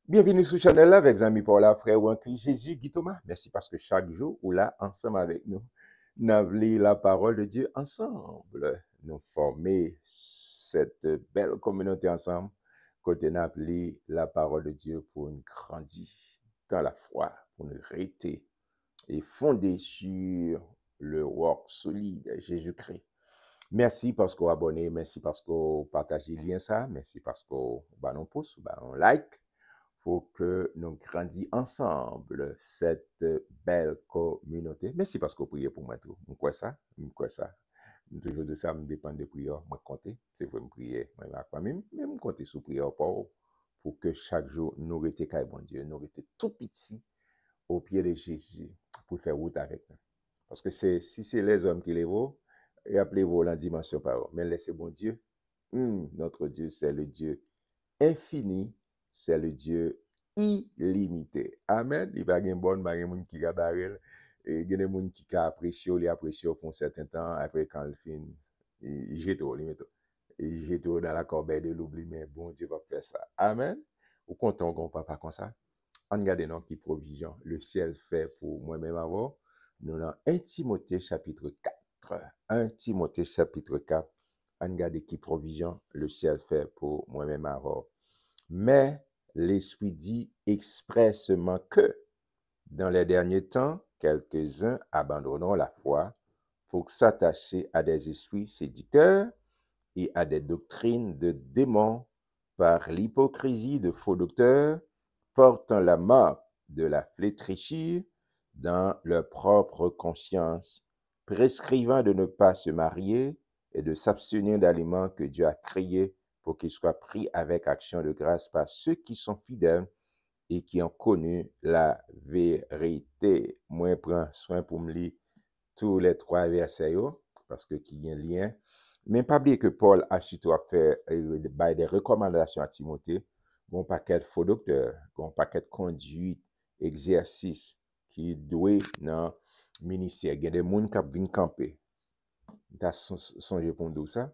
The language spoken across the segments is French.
Bienvenue sur Channel là avec amis Paula, frère ou en Christ Jésus, Guy Thomas. Merci parce que chaque jour, ou là, ensemble avec nous, nous avons la parole de Dieu ensemble. Nous former cette belle communauté ensemble, côté nous appelé la parole de Dieu pour nous grandir dans la foi, pour nous rester et fonder sur le work solide de Jésus-Christ. Merci parce que vous abonnez, merci parce que vous partagez le lien ça, merci parce que vous nous pouce, vous like. Faut que nous grandissions ensemble cette belle communauté. Merci parce que vous priez pour moi tout. Quoi ça? Quoi ça? Toujours de ça, me dépend des prières. Moi, compter. C'est vrai, me prier. Moi, ma famille, mais me compter sous prière pour que chaque jour, nous restions bon Dieu, nous restions tout petits au pied de Jésus pour faire route avec nous. Parce que si c'est les hommes qui les vaut, et appelez-vous la dimension par eux. Mais laissez bon Dieu. Notre Dieu, c'est le Dieu infini, c'est le Dieu illimité. Amen. Il va y avoir bon, il y a des gens qui gabarent, et il y a des gens qui apprécient, les apprécient pour un certain temps, après quand il finit, il jette tout, il jette tout dans la corbeille de l'oubli, mais bon Dieu va faire ça. Amen. Ou content qu'on papa comme ça. On regarde non qui provision le ciel fait pour moi-même avant. Nous dans 1 Timothée chapitre 4. 1 Timothée chapitre 4. On regarde qui provision le ciel fait pour moi-même avant. Mais l'Esprit dit expressement que dans les derniers temps, quelques-uns abandonneront la foi pour s'attacher à des esprits séducteurs et à des doctrines de démons par l'hypocrisie de faux docteurs portant la marque de la flétrissure dans leur propre conscience, prescrivant de ne pas se marier et de s'abstenir d'aliments que Dieu a créés pour qu'ils soient pris avec action de grâce par ceux qui sont fidèles et qui ont connu la vérité. Moi, je prends soin pour me lire tous les trois versets, parce que qu'il y a un lien. Mais pas oublier que Paul a surtout fait des recommandations à Timothée, bon paquet de faux docteurs, bon paquet de conduite, exercice qui doit dans le ministère. Il y a des gens qui viennent camper. Tu as songé pour nous ça?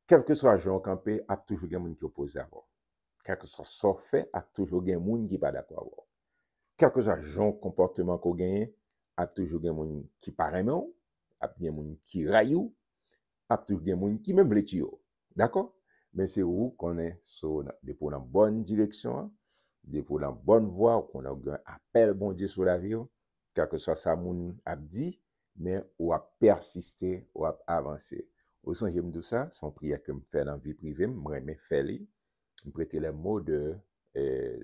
Quel que soit le genre campé, il y a toujours des gens qui opposent à vous. Quel que soit ce fait, il y a toujours des gens qui ne sont pas d'accord avec vous. Quel que soit le genre comportement qu'on gagne, il y a toujours des gens qui parlent, il y a des gens qui raillent, il y a toujours des gens qui même veulent tuer. D'accord? Mais c'est où qu'on est pour la bonne direction, pour la bonne voie, qu'on a un appel bon Dieu sur la vie, quel que soit ça, moun a dit, mais ou a persister, ou a avancer. Au sens j'aime tout ça, son prière que me fait dans la vie privée, moi me fait lui, me prêter les mots de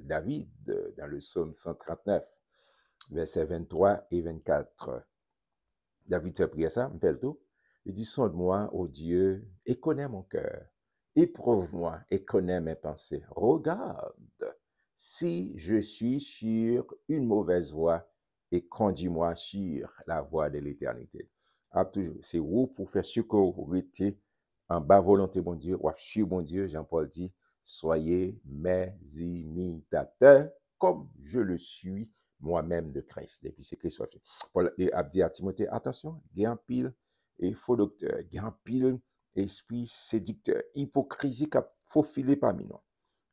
David dans le psaume 139, versets 23 et 24. David fait prier ça, me fait le tout. Il dit, sonde-moi, ô Dieu, et connais mon cœur. Éprouve-moi et connais mes pensées. Regarde si je suis sur une mauvaise voie et conduis-moi sur la voie de l'éternité. C'est où pour faire ce que vous êtes en bas volonté, bon Dieu, ou sur bon Dieu, Jean-Paul dit, soyez mes imitateurs comme je le suis moi-même de Christ. Depuis c'est Christ soit fait. Paul a dit à Timothée, attention, il y a un pile et faux docteur, il y a un pile esprit séducteur, hypocrisie qui a faufilé parmi nous.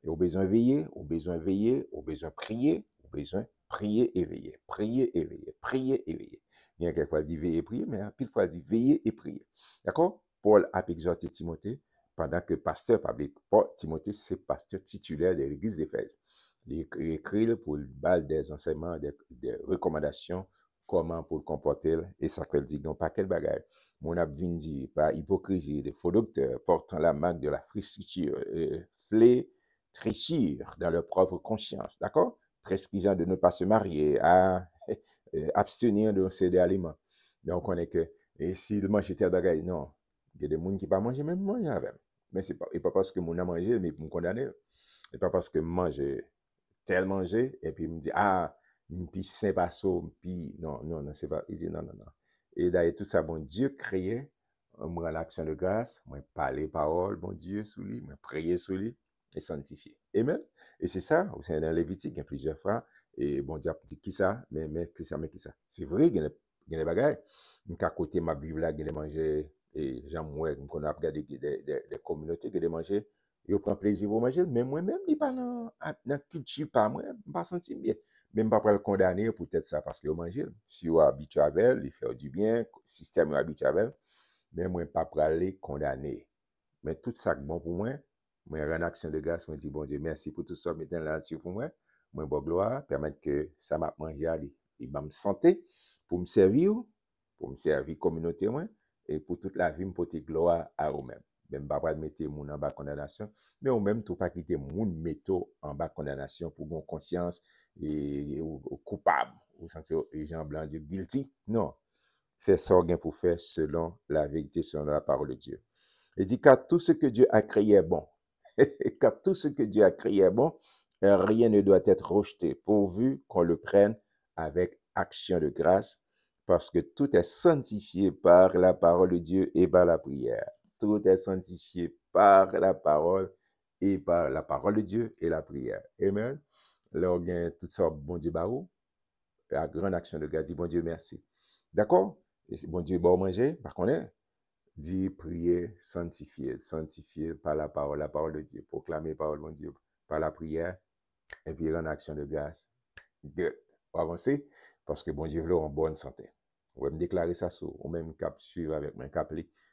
Et au besoin veiller, au besoin veiller, au besoin prier, au besoin prier et veiller, prier et veiller, prier et veiller. Il y a quelquefois dit veiller et prier, mais pile fois dit veiller et prier. D'accord? Paul a exhorté Timothée pendant que pasteur, Timothée, c'est pasteur titulaire de l'église d'Éphèse. Il écrit pour le bal des enseignements, des recommandations, comment pour le comporter, et ça fait dire, non, pas quel bagage. Mon avenir dit, par hypocrisie, des faux docteurs portant la marque de la friture, flétrissure dans leur propre conscience, d'accord? Prescrivant de ne pas se marier, à abstenir de céder aliments. Donc, on est que, et s'il mange tel bagage, non, il y a des gens qui ne pas manger, même manger avec. Mais ce n'est pas parce que mon a mangé, mais pour me condamner. Ce n'est pas parce que manger tel manger, et puis il me dit, ah, puis c'est pas ça, puis non, non, non, c'est pas, il dit non, non, non. Et d'ailleurs, tout ça, bon Dieu créé, moi, l'action de grâce, moi, parler parole, bon Dieu, sous lui, moi, prier sous lui, et sanctifier. Amen. Et c'est ça, au sein dans Lévitique, il y a plusieurs fois, et bon Dieu a dit qui ça, mais qui ça, mais qui ça. C'est vrai, il y a des bagages. À côté, ma Bible là, il y a des manger, et j'aime, moi, qu'on a regardé des communautés qui ont mangé, Yo prend plaisir pour manger, mais moi-même, il pas dans culture pas moi, je pas senti bien. Même pas pour le condamner peut-être ça parce que vous mangez. Si vous habitué avec elle, il fait du bien, le système est habitué avec elle, mais moi pas pour aller condamner. Mais tout ça bon pour moi, moi en action de grâce, moi dis bon Dieu, merci pour tout ça, mettez là dessus pour moi. Moi bon gloire, permettre que ça m'a mangé aller et m'a me santé pour me servir communauté moi et pour toute la vie me porter gloire à vous-même. Même pas mettre moun en bas condamnation, mais ou même tout pas quitter moun metto en bas condamnation pour bon conscience ou coupable ou sentir les gens blancs dire guilty. Non, fais ça bien pour faire selon la vérité, selon la parole de Dieu. Il dit car tout ce que Dieu a créé est bon. Car tout ce que Dieu a créé est bon, rien ne doit être rejeté, pourvu qu'on le prenne avec action de grâce, parce que tout est sanctifié par la parole de Dieu et par la prière. Tout est sanctifié par la parole et par la parole de Dieu et la prière. Amen. Là, on a toutes sortes, bon Dieu, barou, la grande action de grâce, dit bon Dieu, merci. D'accord? Et bon Dieu, bon manger, par contre, dit prier, sanctifier par la parole de Dieu, proclamer la parole de Dieu par la prière, et puis rendre action de grâce. Good. On va avancer, parce que bon Dieu veut en bonne santé. On va me déclarer ça sur, ou même cap suivre avec mon cap,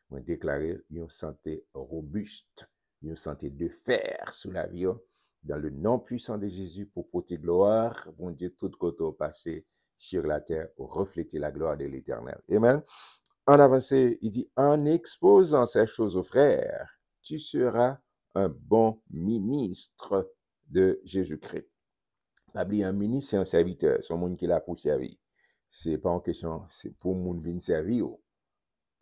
on va déclarer une santé robuste, une santé de fer sous la vie, dans le nom puissant de Jésus, pour porter gloire, bon Dieu, tout côté au passé, sur la terre, pour refléter la gloire de l'Éternel. Amen. En avancé, il dit, en exposant ces choses aux frères, tu seras un bon ministre de Jésus-Christ. Un ministre, c'est un serviteur, c'est un monde qui l'a pour servir. C'est pas en question, c'est pour monde venir servir.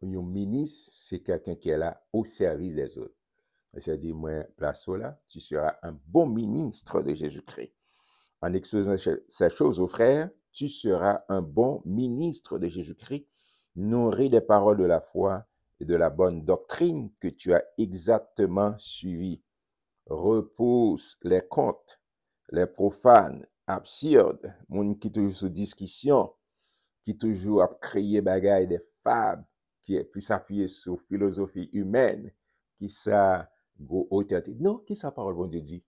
Un ministre, c'est quelqu'un qui est là au service des autres. C'est-à-dire, moi, place là, tu seras un bon ministre de Jésus-Christ. En exposant ces choses aux frères, tu seras un bon ministre de Jésus-Christ, nourri des paroles de la foi et de la bonne doctrine que tu as exactement suivies. Repousse les contes, les profanes, absurdes, moun qui toujours sous discussion, qui toujours a créé bagaille des fables, qui est plus appuyé sur philosophie humaine, qui ça go autorité. Non, qui ça parole bon Dieu dit.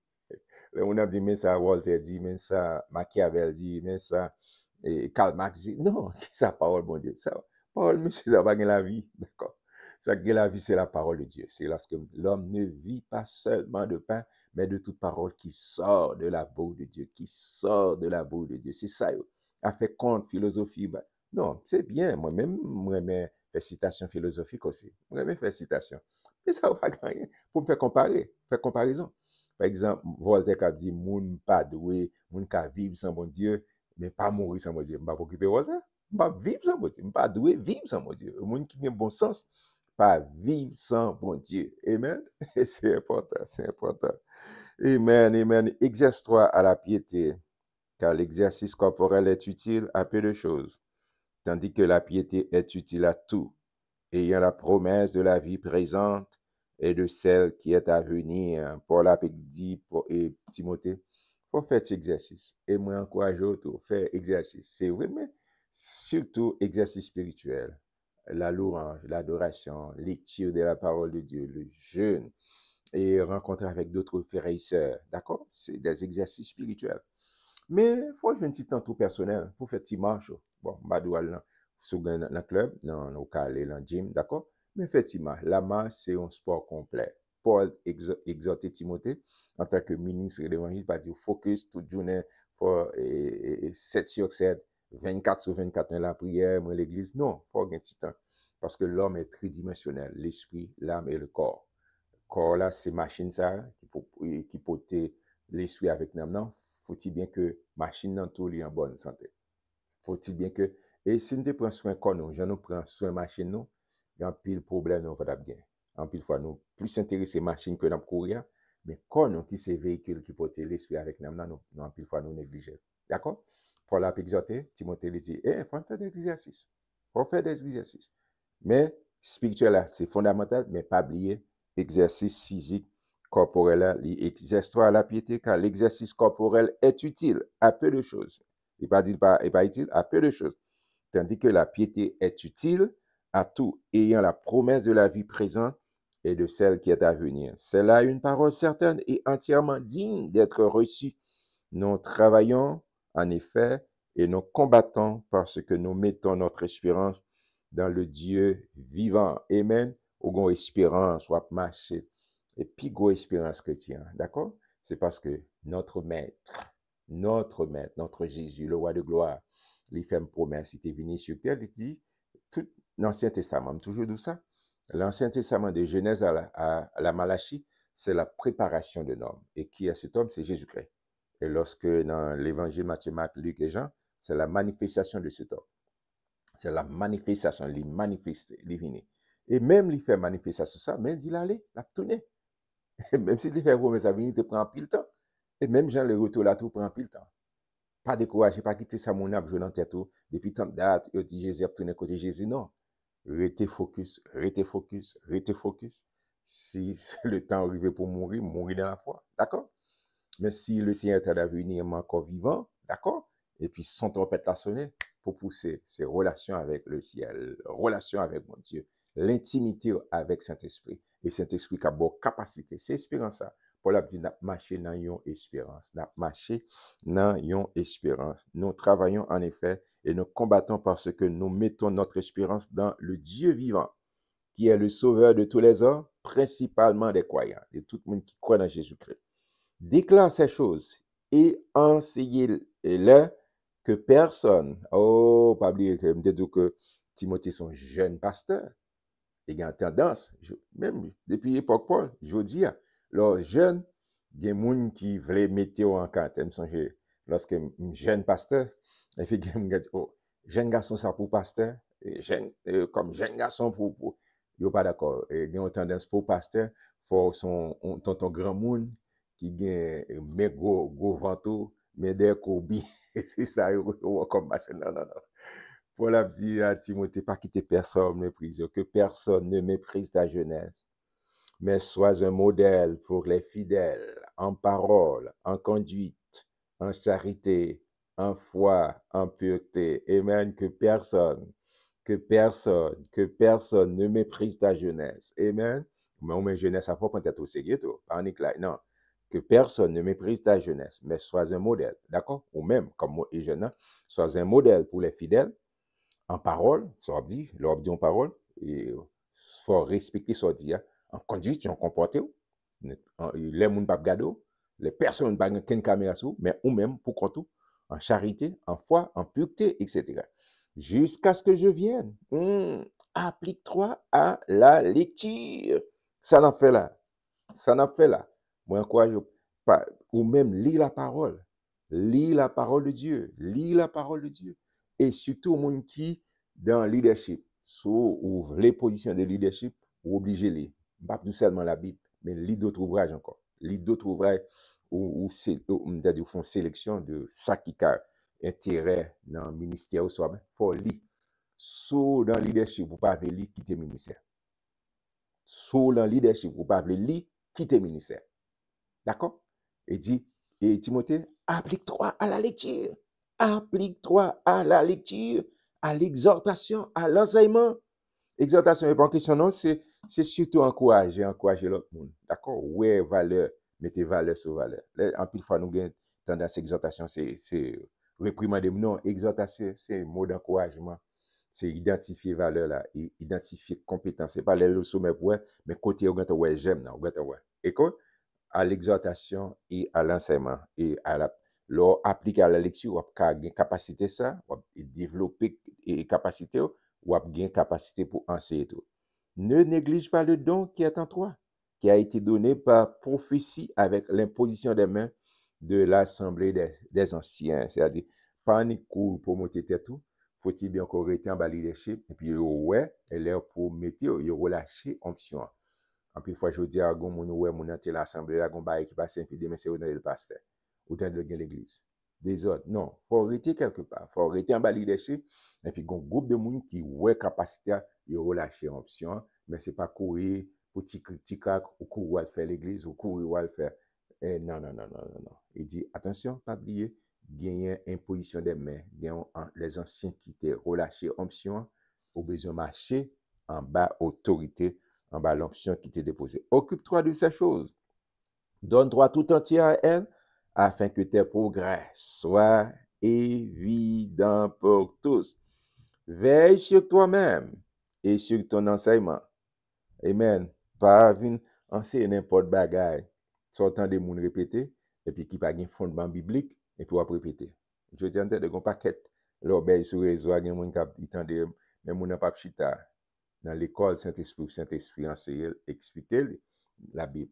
On a dit, mais ça Walter dit, mais ça Machiavel dit, mais ça Karl Marx dit. Non, qui ça parole bon Dieu. Ça, parole, monsieur, ça va gagner la vie. D'accord. Ça gagne la vie, c'est la parole de Dieu. C'est lorsque l'homme ne vit pas seulement de pain, mais de toute parole qui sort de la bouche de Dieu, qui sort de la bouche de Dieu. C'est ça, yo. A fait compte, philosophie. Bah, non, c'est bien. Moi-même, moi-même, faire citation philosophique aussi. Moi-même, faire citation. Mais ça va pas gagner. Pour me faire comparer, faire comparaison. Par exemple, Voltaire a dit, moun pas doué, moun ka vivre sans bon Dieu, mais pas mourir sans bon Dieu. Je ne vais pas occuper Voltaire. Je ne vais pas vivre sans bon Dieu. Je ne pas doué, vivre sans bon Dieu. Le monde qui a bon sens, pas vivre sans bon Dieu. Amen. C'est important, c'est important. Amen, amen. Exerce-toi à la piété, car l'exercice corporel est utile à peu de choses, tandis que la piété est utile à tout, ayant la promesse de la vie présente et de celle qui est à venir. Paul a dit et Timothée, faut faire cet exercice. Et moi, encourage autour, faire exercice. C'est vrai, mais surtout exercice spirituel. La louange, l'adoration, lecture de la parole de Dieu, le jeûne et rencontrer avec d'autres frères et sœurs. D'accord? C'est des exercices spirituels. Mais il faut jouer un petit temps tout personnel pour faire petit marche. Bon, badoual là, sous le club, dans au calé, dans le gym, d'accord? Mais effectivement, la marche, c'est un sport complet. Paul exhortait Timothée en tant que ministre de l'évangile, pas dire focus toute journée, 7 sur 7, 24 sur 24 dans la prière, dans l'église. Non, il faut un petit temps. Parce que l'homme est tridimensionnel, l'esprit, l'âme et le corps. Corps là, c'est machine ça, qui porte l'esprit avec nous. Non, faut-il bien que machine dans tout est en bonne santé. Faut-il bien que, et si nous prenons soin corps nous, nous prenons soin machine nous, il y a un pile problème nous va bien. En pile fois nous plus intéressés machine que dans courir, mais corps nous qui c'est véhicule qui porte l'esprit avec nous, en pile fois nous négliger. D'accord? Paul a exhorté, Timothée lui dit, faut faire des exercices. Faut faire des exercices. Mais spirituel là, c'est fondamental, mais pas oublier exercice physique corporel là, exerce-toi à la piété car l'exercice corporel est utile à peu de choses. Il pas dit pas utile à peu de choses. Tandis que la piété est utile à tout, ayant la promesse de la vie présente et de celle qui est à venir. C'est là une parole certaine et entièrement digne d'être reçue. Nous travaillons, en effet, et nous combattons parce que nous mettons notre espérance dans le Dieu vivant. Amen. Ou gon espérance, ou marcher. Et puis, go espérance chrétien. D'accord? C'est parce que notre Jésus, le roi de gloire, il fait une promesse. Il était venu sur terre, il dit, tout l'Ancien Testament, toujours dit ça. L'Ancien Testament de Genèse à la Malachie, c'est la préparation de l'homme. Et qui est cet homme? C'est Jésus-Christ. Et lorsque dans l'évangile Matthieu, Marc, Luc et Jean, c'est la manifestation de cet homme. C'est la manifestation, il manifeste, il vient. Et même il fait manifestation ça, même il dit allez, la tourner. Même s'il fait promesse à venir, il te prend pile temps. Et même Jean le retour là, tout prend pile temps. Pas décourager, pas quitter ça mon âme, je n'en tête tout. Depuis tant de dates, il dit Jésus a tourné côté Jésus. Non. Restez focus, restez focus, restez focus. Si le temps arrivé pour mourir, mourir dans la foi. D'accord? Mais si le Seigneur est à venir encore vivant, d'accord? Et puis son trompette l'a sonné pour pousser ses relations avec le ciel, relation avec mon Dieu, l'intimité avec Saint-Esprit. Et Saint-Esprit qui a bonne capacité. C'est espérance ça. Paul a dit, n'a marché dans yon espérance. N'a marché dans yon espérance. Nous travaillons en effet et nous combattons parce que nous mettons notre espérance dans le Dieu vivant, qui est le sauveur de tous les hommes, principalement des croyants, de tout le monde qui croit dans Jésus-Christ. Déclare ces choses et enseignez-les que personne, oh, pas oublier que me dit que Timothée son jeune pasteur, il y a tendance, même depuis l'époque Paul, je dis, alors jeune, il y a des gens qui veulent mettre en quarantaine, lorsque un jeune pasteur, il fait que oh, jeune garçon ça pour pasteur, et jeune, comme jeune garçon pour il pas d'accord, il y a une tendance pour pasteur, faut son tonton grand monde qui gagne mais gros ventre, mais des courbi, c'est ça comme pasteur. Non non non. Paul a dit à Timothée, pas quitter personne méprise, que personne ne méprise ta jeunesse, mais sois un modèle pour les fidèles, en parole, en conduite, en charité, en foi, en pureté. Amen. Que personne ne méprise ta jeunesse. Amen. Mais on met jeunesse à fond peut-être au sérieux, pas là. Non. Que personne ne méprise ta jeunesse, mais sois un modèle. D'accord? Ou même, comme moi et jeune, sois un modèle pour les fidèles en parole, ça dit, l'on dit en parole, et faut respecter ça dit, en conduite, en comportement, les gens ne pas regarder, les personnes ne pas une caméra sur, mais ou même pour compte en charité, en foi, en pureté, etc. Jusqu'à ce que je vienne. Applique-toi à la lecture. Ça n'en fait là. Ça n'en fait là. Moi, encourage pas, ou même lis la parole. Lis la parole de Dieu. Lis la parole de Dieu. Et surtout, monde qui, dans le leadership, ou les positions de leadership, ou obligé de lire. Pas tout seulement la Bible, mais lis d'autres ouvrages encore. Lis d'autres ouvrages où font sélection de ça qui a intérêt dans le ministère ou soit. Il faut lire. Sous dans le leadership, vous ne pouvez pas lire quitter le ministère. Sous dans le leadership, vous ne pouvez pas lire quitter le ministère. D'accord? Et dit, et Timothée, applique-toi à la lecture. Applique-toi à la lecture, à l'exhortation, à l'enseignement. Exhortation n'est pas en question, non, c'est surtout encourager l'autre monde. D'accord? Ouais, valeur, mettez valeur sur valeur. En plus, fois, nous avons tendance à exhortation, c'est réprimander. Non, exhortation, c'est un mot d'encouragement. C'est identifier valeur là, identifier compétence. C'est pas les leçons, mais côté, ouais, j'aime, non, ouais. Et quoi? À l'exhortation et à l'enseignement et à la appliquer à la lecture, ou à capacité ça, ou développer et capacité ou à capacité pour enseigner tout. Ne néglige pas le don qui est en toi, qui a été donné par prophétie avec l'imposition des mains de l'assemblée des anciens, c'est-à-dire pas un cours pour monter tout, faut-il bien encore rester en bas leadership et puis ouais, elle est pour mettre relâcher option. En plus, fois, je dis à mon ouais, mon ante l'assemblée, là, gon bail qui passe, puis demain, c'est le pasteur. Ou dans l'église. Des autres. Non. Faut arrêter quelque part. Faut arrêter en bas leadership. Et puis, un groupe de monde qui, ouais, capacité, il relâcher option, mais c'est pas courir pour petit crack, ou courir à faire l'église, ou courir à faire. Non, non, non, non, non, non. Il dit, attention, pas oublier, gagner imposition des mains, gagner les anciens qui étaient relâchés option, au besoin marcher en bas autorité en bas l'onction qui t'est déposée. Occupe-toi de ces choses. Donne-toi tout entier à elle, afin que tes progrès soient évidents pour tous. Veille sur toi-même et sur ton enseignement. Amen. Pas venir enseigner n'importe bagaille, sortant des moun répéter, et puis qui pas un fondement biblique, et puis on répéter. Je dis en tête de gon paquet, l'obéi sur réseau, il y a moun k'ap itande, mais moun n'a pas chita. Dans l'école, Saint-Esprit enseigne, expliquer la Bible.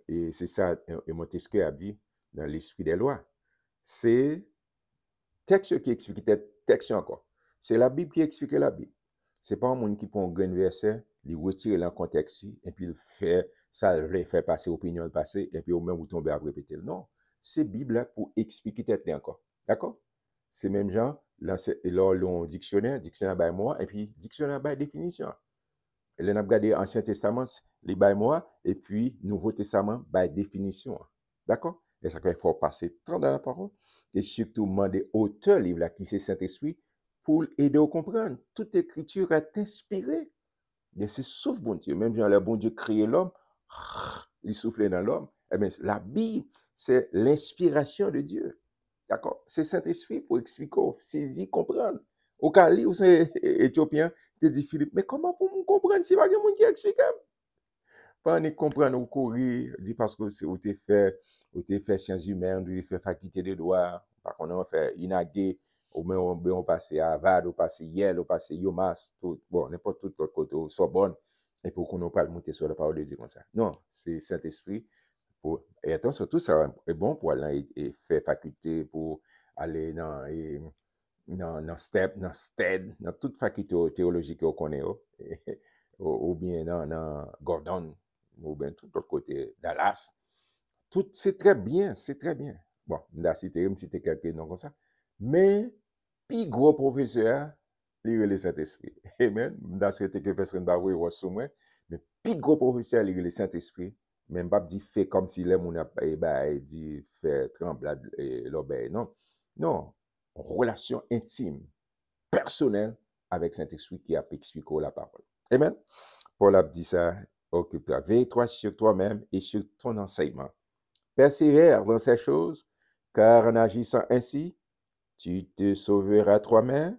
Et c'est ça, et Montesquieu a dit, dans l'esprit des lois. C'est texte qui explique texte encore. C'est la Bible qui explique la Bible. C'est pas un monde qui prend un grand verset, il retire le contexte et puis il fait ça, il fait passer opinion le passé et puis au même vous tombez à répéter. Non, c'est Bible là pour expliquer tête encore. D'accord? C'est même genre là l'on dictionnaire by moi et puis dictionnaire by définition. Et là on a regardé Ancien Testament, les by moi et puis Nouveau Testament by définition. D'accord? Et ça qu'il faut passer temps dans la parole et surtout demander auteur livre là qui c'est Saint-Esprit pour aider à comprendre. Toute écriture est inspirée. Et c'est sauf bon Dieu. Même quand le bon Dieu créé l'homme, il soufflait dans l'homme. Eh bien, la Bible, c'est l'inspiration de Dieu. D'accord? C'est Saint-Esprit pour expliquer, saisir, comprendre. Au cas où c'est éthiopien, tu dis Philippe, mais comment pour me comprendre si pas quelqu'un qui explique? Pas ne comprendre ou courir, dit parce que c'est où tu fait sciences humaines, ou tu fait faculté de droit, par contre on fait INAGé, ou même on passe à Harvard, ou passe Yale, ou passe UMass, tout, bon, n'importe tout l'autre côté, ou Sorbonne, et pour qu'on ne pas monter sur la parole de Dieu comme ça. Non, c'est Saint-Esprit. Et attention, tout ça est bon pour aller et faire faculté, pour aller dans STEP, dans STED, dans toute faculté théologique qu'on connaît, ou bien dans Gordon, ou bien tout l'autre côté, Dallas. Tout, c'est très bien, c'est très bien. Bon, là, citer quelques noms comme ça. Mais, puis gros professeur, il est le Saint-Esprit. Amen. Dans ce que personne va voir sur moi, mais puis gros professeur, il est le Saint-Esprit. Même pas dit fait comme si les gens dit fait trembler l'obéi. Non. Non. Relation intime, personnelle avec Saint-Esprit qui a expliqué la parole. Amen. Paul a dit ça, occupe-toi, veille-toi sur toi-même et sur ton enseignement. Persévère dans ces choses, car en agissant ainsi, tu te sauveras toi-même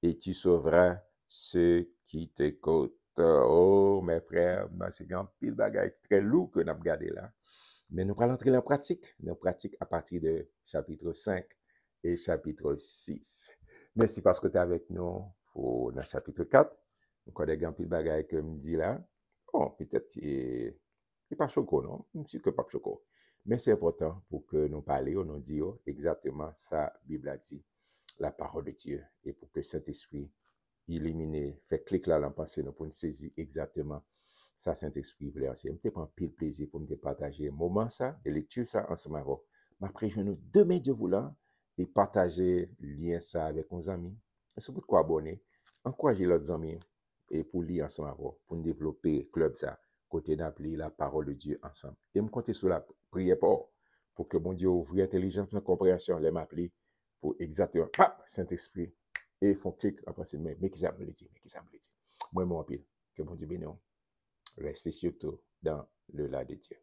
et tu sauveras ceux qui t'écoutent. Oh, mes frères, c'est un pile bagaille très lourd que nous avons regardé là. Mais nous allons entrer en pratique. Nous pratique à partir de chapitre 5 et chapitre 6. Merci parce que tu es avec nous pour le chapitre 4. Nous connaissons un pile bagaille que me dit là. Bon, peut-être qu'il n'est pas choquant, non? Je suis que pas choquant. Mais c'est important pour que nous parlions, nous disions exactement ça, Bible a dit, la parole de Dieu, et pour que Saint-Esprit illumine, fait clic là dans la pensée, nous pour nous saisir exactement ça, Saint-Esprit voulait enseigner. Je prends pile plaisir pour me partager un moment ça, de lecture ça ensemble. Après, je nous demain Dieu voulant et partager lien ça avec nos amis. Et c'est pourquoi abonner, encourager leurs amis et pour lire ensemble, pour nous développer club ça, côté d'appeler la parole de Dieu ensemble. Et me compter sur la prière pour que mon Dieu ouvre l'intelligence, la compréhension, les m'appeler pour exactement, Saint-Esprit, et font clic après c'est mais qui ça me le dit, Moi, mon pile, que mon Dieu bénisse. Restez surtout dans le là de Dieu.